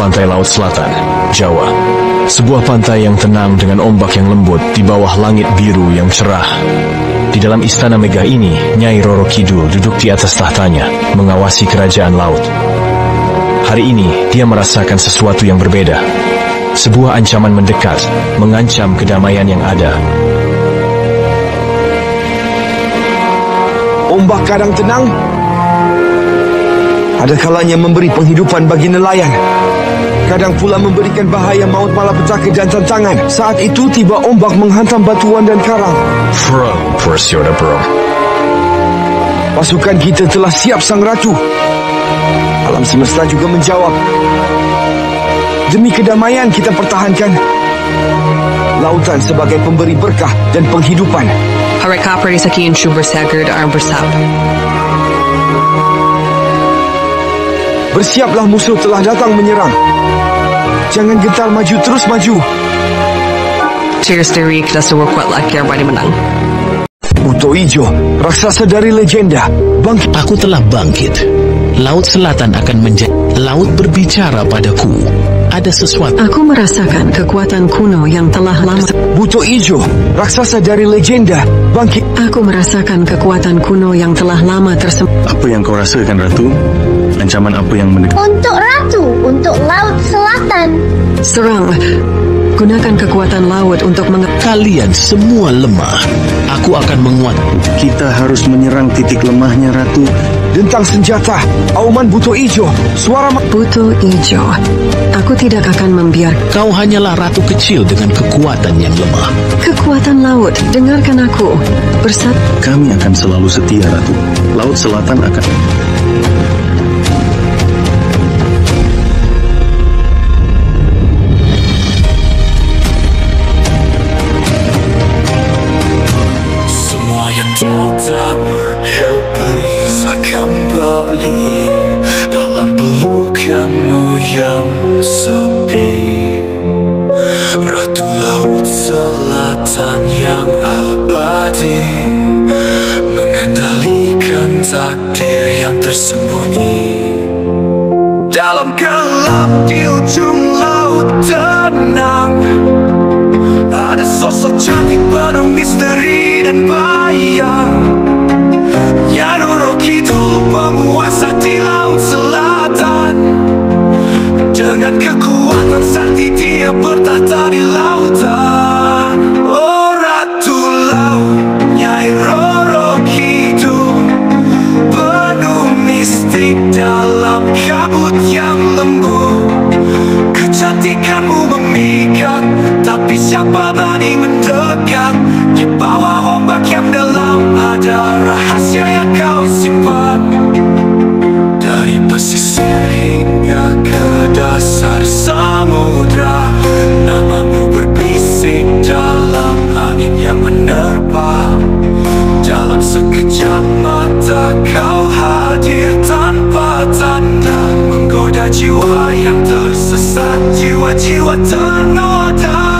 pantai Laut Selatan, Jawa. Sebuah pantai yang tenang dengan ombak yang lembut di bawah langit biru yang cerah. Di dalam istana megah ini, Nyai Roro Kidul duduk di atas tahtanya, mengawasi kerajaan laut. Hari ini, dia merasakan sesuatu yang berbeda. Sebuah ancaman mendekat, mengancam kedamaian yang ada. Ombak kadang tenang, ada kalanya memberi penghidupan bagi nelayan. Kadang pula memberikan bahaya maut malapetaka dan tantangan. Saat itu tiba ombak menghantam batuan dan karang. Pro, Persyoda Pro. Pasukan kita telah siap, Sang Ratu. Alam semesta juga menjawab. Demi kedamaian kita pertahankan lautan sebagai pemberi berkah dan penghidupan. Mereka perisakian syukur segar dan bersab. Bersiaplah, musuh telah datang menyerang. Jangan gentar, maju, terus maju. Cheers dari kita semua kuat lagi yang berani menang. Buto Ijo, raksasa dari legenda, bangkit. Aku telah bangkit. Laut Selatan akan menjadi. Laut berbicara padaku. Ada sesuatu. Aku merasakan kekuatan kuno yang telah lama. Buto Ijo, raksasa dari legenda, bangkit. Aku merasakan kekuatan kuno yang telah lama Apa yang kau rasakan, Ratu? Ancaman apa yang mendekat? Untuk Ratu, untuk Laut Selatan. Serang. Gunakan kekuatan laut untuk Kalian semua lemah. Aku akan menguat. Kita harus menyerang titik lemahnya, Ratu. Dentang senjata, auman Buto Ijo, suara Buto Ijo. Aku tidak akan membiarkan. Kau hanyalah ratu kecil dengan kekuatan yang lemah. Kekuatan laut, dengarkan aku. Kami akan selalu setia, Ratu. Laut Selatan akan... Tak bisa kembali dalam pelukanmu yang sepi. Ratu Laut Selatan yang abadi, mengendalikan takdir yang tersembunyi. Dalam gelap di ujung laut tenang, ada sosok cantik penuh misteri dan bahaya. Nyai Roro Kidul, penguasa di Laut Selatan. Dengan kekuatan sakti dia bertahta di lautan. Oh Ratu Laut, Nyai Roro Kidul, penuh mistik dalam kabut yang lembut. Kecantikanmu memikat, tapi siapa berani mendekat? Di bawah ombak yang dalam ada rahasia yang kau simpan. Dari pesisir hingga ke dasar samudra, namamu berbisik dalam angin yang menerpa. Dalam sekejap mata kau hadir tanpa tanda, menggoda jiwa yang tersesat, jiwa-jiwa ternoda.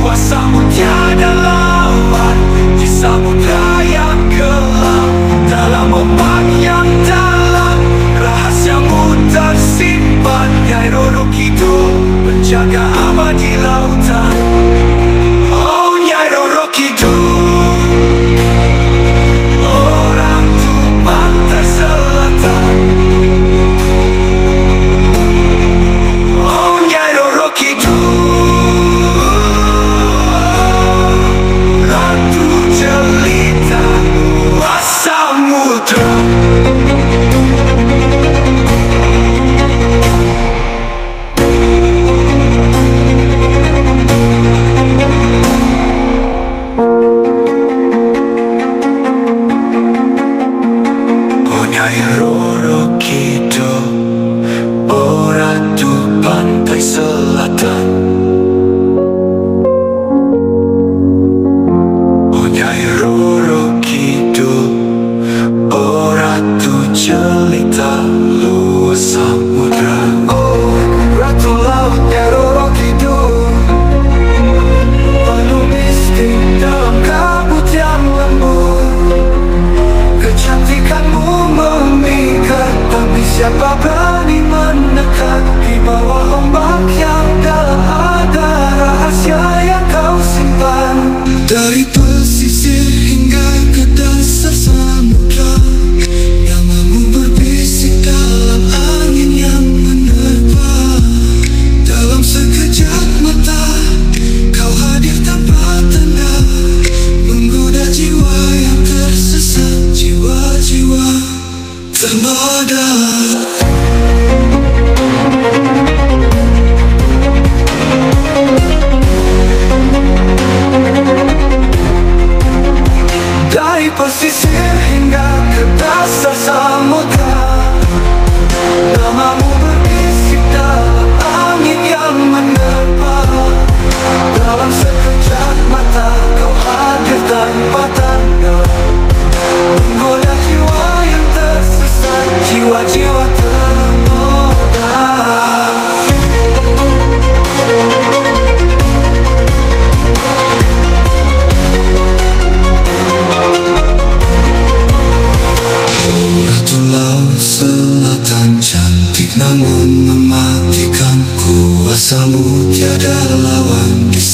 Kuasamu tiada lawan di samudra yang gelap, dalam ombak yang dalam rahasiamu tersimpan. Nyai Roro Kidul, penjaga abadi lautan. Oh Nyai Roro Kidul, orang tu pantai selatan. Oh Nyai Roro Kidul,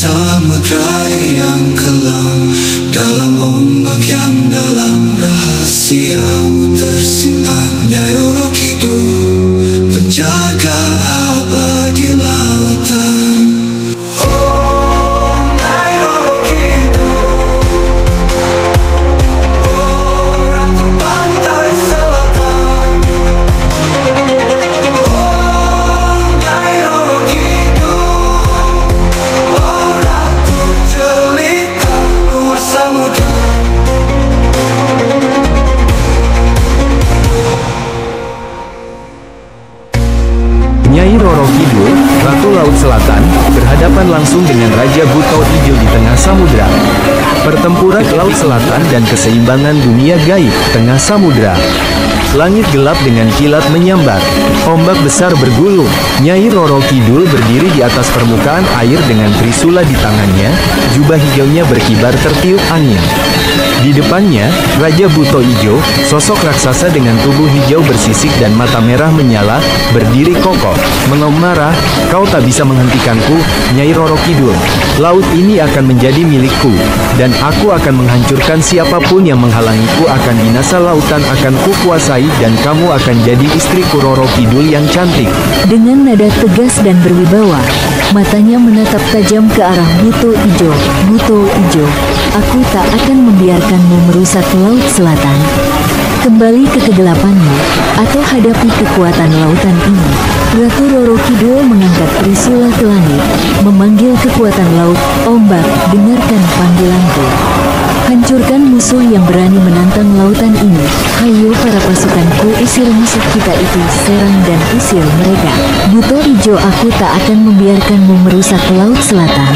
samudra yang kelam, dalam ombak yang dalam, rahasiamu tersimpan. Nyai Roro Kidul, penjaga abadi lautan. Oh, Nyai Roro Kidul, oh, ratu pantai selatan. Oh, Nyai Roro Kidul, oh, ratu jelita luar samudra. Nyai Roro Kidul, Ratu Laut Selatan, berhadapan langsung dengan Raja Buto Ijo di tengah samudra. Pertempuran Laut Selatan dan keseimbangan dunia gaib tengah samudra. Langit gelap dengan kilat menyambar. Ombak besar bergulung. Nyai Roro Kidul berdiri di atas permukaan air dengan trisula di tangannya. Jubah hijaunya berkibar tertiup angin. Di depannya, Raja Buto Ijo, sosok raksasa dengan tubuh hijau bersisik dan mata merah menyala, berdiri kokoh, mengaum marah, "Kau tak bisa menghentikanku, Nyai Roro Kidul. Laut ini akan menjadi milikku, dan aku akan menghancurkan siapapun yang menghalangiku. Akan binasa lautan akan kukuasai, dan kamu akan jadi istriku Roro Kidul yang cantik." Dengan nada tegas dan berwibawa, matanya menatap tajam ke arah Buto Ijo. "Buto Ijo, aku tak akan membiarkanmu merusak Laut Selatan. Kembali ke kegelapanmu, atau hadapi kekuatan lautan ini." Ratu Roro Kidul mengangkat trisula ke langit, memanggil kekuatan laut, "Ombak, dengarkan panggilanku. Hancurkan musuh yang berani menantang lautan ini. Hayo para pasukanku, usir musuh kita itu, serang dan usir mereka." "Buto Ijo, aku tak akan membiarkanmu merusak Laut Selatan.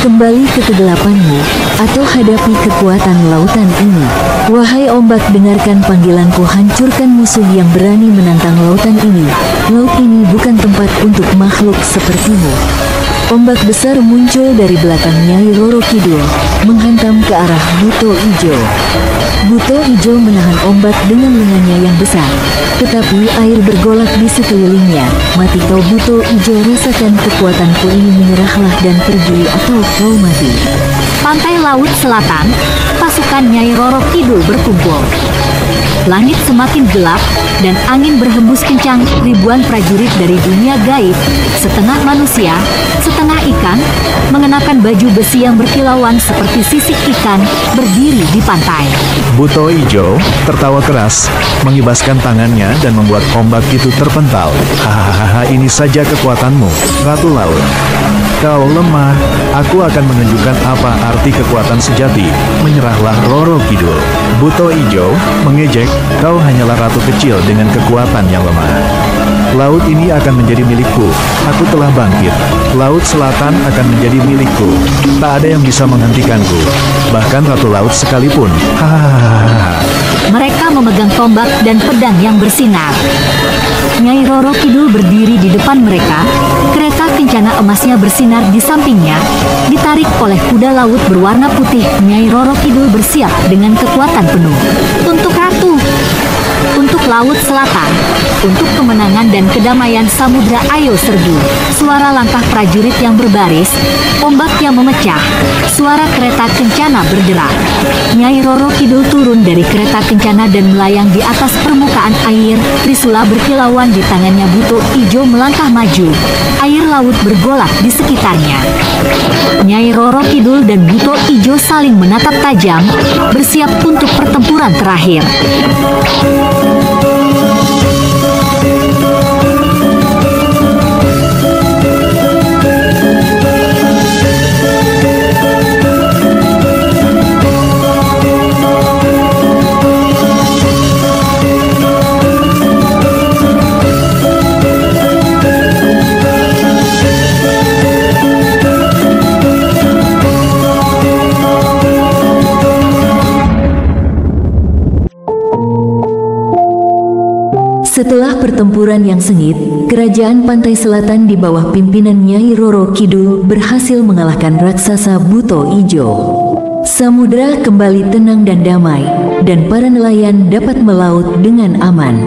Kembali ke kegelapanmu, atau hadapi kekuatan lautan ini. Wahai ombak, dengarkan panggilanku, hancurkan musuh yang berani menantang lautan ini. Laut ini bukan tempat untuk makhluk sepertimu." Ombak besar muncul dari belakang Nyai Roro Kidul, menghantam ke arah Buto Ijo. Buto Ijo menahan ombak dengan lengannya yang besar, tetapi air bergolak di sekelilingnya. "Mati kau Buto Ijo, rasakan kekuatanku ini, menyerahlah dan pergi atau kau mati." Pantai Laut Selatan, pasukan Nyai Roro Kidul berkumpul. Langit semakin gelap dan angin berhembus kencang. Ribuan prajurit dari dunia gaib, setengah manusia, setengah ikan, mengenakan baju besi yang berkilauan seperti sisik ikan, berdiri di pantai. Buto Ijo tertawa keras, mengibaskan tangannya dan membuat ombak itu terpental. "Hahaha, ini saja kekuatanmu, Ratu Laut. Kau lemah, aku akan menunjukkan apa arti kekuatan sejati. Menyerahlah Roro Kidul." Buto Ijo mengejek, "Kau hanyalah ratu kecil dengan kekuatan yang lemah. Laut ini akan menjadi milikku. Aku telah bangkit. Laut Selatan akan menjadi milikku. Tak ada yang bisa menghentikanku, bahkan Ratu Laut sekalipun." Hahaha. Mereka memegang tombak dan pedang yang bersinar. Nyai Roro Kidul berdiri di depan mereka. Kereta kencana emasnya bersinar di sampingnya, ditarik oleh kuda laut berwarna putih. Nyai Roro Kidul bersiap dengan kekuatan penuh. "Untuk Ratu, untuk Laut Selatan, untuk kemenangan dan kedamaian samudra, ayo serbu." Suara langkah prajurit yang berbaris, ombak yang memecah, suara kereta kencana berderak. Nyai Roro Kidul turun dari kereta kencana dan melayang di atas permukaan air. Trisula berkilauan di tangannya. Buto Ijo melangkah maju. Air laut bergolak di sekitarnya. Nyai Roro Kidul dan Buto Ijo saling menatap tajam, bersiap untuk pertempuran terakhir. Setelah pertempuran yang sengit, kerajaan pantai selatan di bawah pimpinan Nyai Roro Kidul berhasil mengalahkan raksasa Buto Ijo. Samudra kembali tenang dan damai, dan para nelayan dapat melaut dengan aman.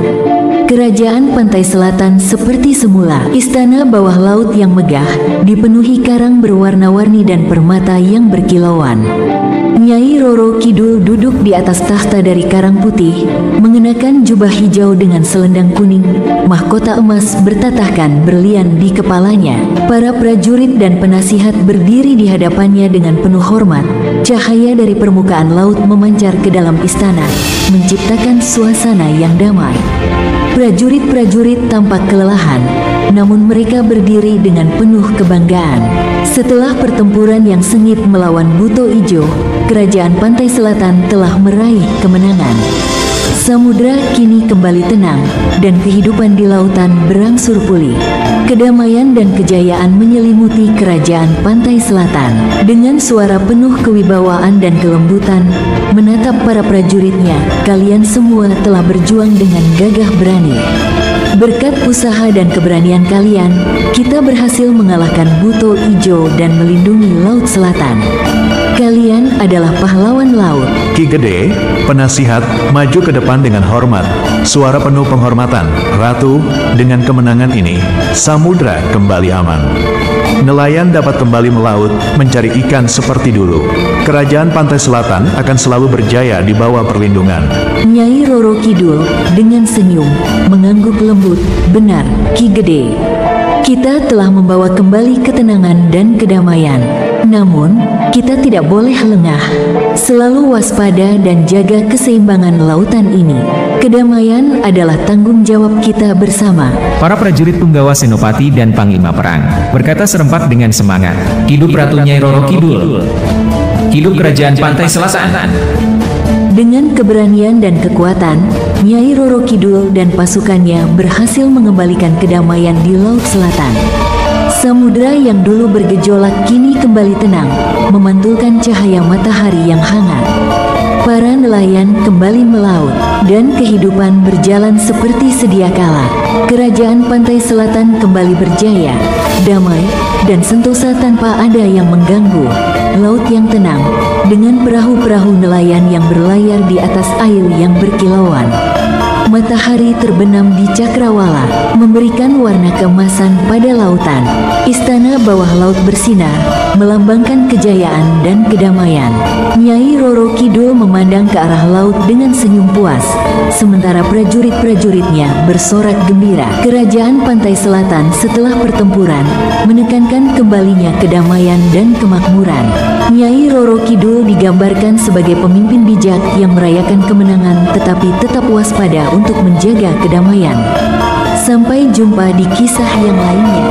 Kerajaan pantai selatan seperti semula. Istana bawah laut yang megah, dipenuhi karang berwarna-warni dan permata yang berkilauan. Nyai Roro Kidul duduk di atas tahta dari karang putih, mengenakan jubah hijau dengan selendang kuning, mahkota emas bertatahkan berlian di kepalanya. Para prajurit dan penasihat berdiri di hadapannya dengan penuh hormat. Cahaya dari permukaan laut memancar ke dalam istana, menciptakan suasana yang damai. Prajurit-prajurit tampak kelelahan, namun mereka berdiri dengan penuh kebanggaan. Setelah pertempuran yang sengit melawan Buto Ijo, kerajaan pantai selatan telah meraih kemenangan. Samudra kini kembali tenang, dan kehidupan di lautan berangsur pulih. Kedamaian dan kejayaan menyelimuti kerajaan pantai selatan. Dengan suara penuh kewibawaan dan kelembutan, menatap para prajuritnya, kalian semua telah berjuang dengan gagah berani. Berkat usaha dan keberanian kalian, kita berhasil mengalahkan Buto Ijo dan melindungi Laut Selatan. Kalian adalah pahlawan laut. Ki Gede, penasihat, maju ke depan dengan hormat. Suara penuh penghormatan. Ratu, dengan kemenangan ini, samudra kembali aman. Nelayan dapat kembali melaut, mencari ikan seperti dulu. Kerajaan pantai selatan akan selalu berjaya di bawah perlindungan. Nyai Roro Kidul dengan senyum mengangguk lembut. Benar, Ki Gede. Kita telah membawa kembali ketenangan dan kedamaian. Namun, kita tidak boleh lengah. Selalu waspada dan jaga keseimbangan lautan ini. Kedamaian adalah tanggung jawab kita bersama. Para prajurit punggawa senopati dan panglima perang berkata serempak dengan semangat. Hidup Ratu Nyai Roro Kidul. Hidup kerajaan pantai selatan. Dengan keberanian dan kekuatan, Nyai Roro Kidul dan pasukannya berhasil mengembalikan kedamaian di Laut Selatan. Samudra yang dulu bergejolak kini kembali tenang, memantulkan cahaya matahari yang hangat. Para nelayan kembali melaut, dan kehidupan berjalan seperti sedia kala. Kerajaan pantai selatan kembali berjaya, damai, dan sentosa tanpa ada yang mengganggu. Laut yang tenang, dengan perahu-perahu nelayan yang berlayar di atas air yang berkilauan. Matahari terbenam di cakrawala, memberikan warna keemasan pada lautan. Istana bawah laut bersinar, melambangkan kejayaan dan kedamaian. Nyai Roro Kidul memandang ke arah laut dengan senyum puas, sementara prajurit-prajuritnya bersorak gembira. Kerajaan pantai selatan setelah pertempuran menekankan kembalinya kedamaian dan kemakmuran. Nyai Roro Kidul digambarkan sebagai pemimpin bijak yang merayakan kemenangan tetapi tetap waspada untuk menjaga kedamaian. Sampai jumpa di kisah yang lainnya.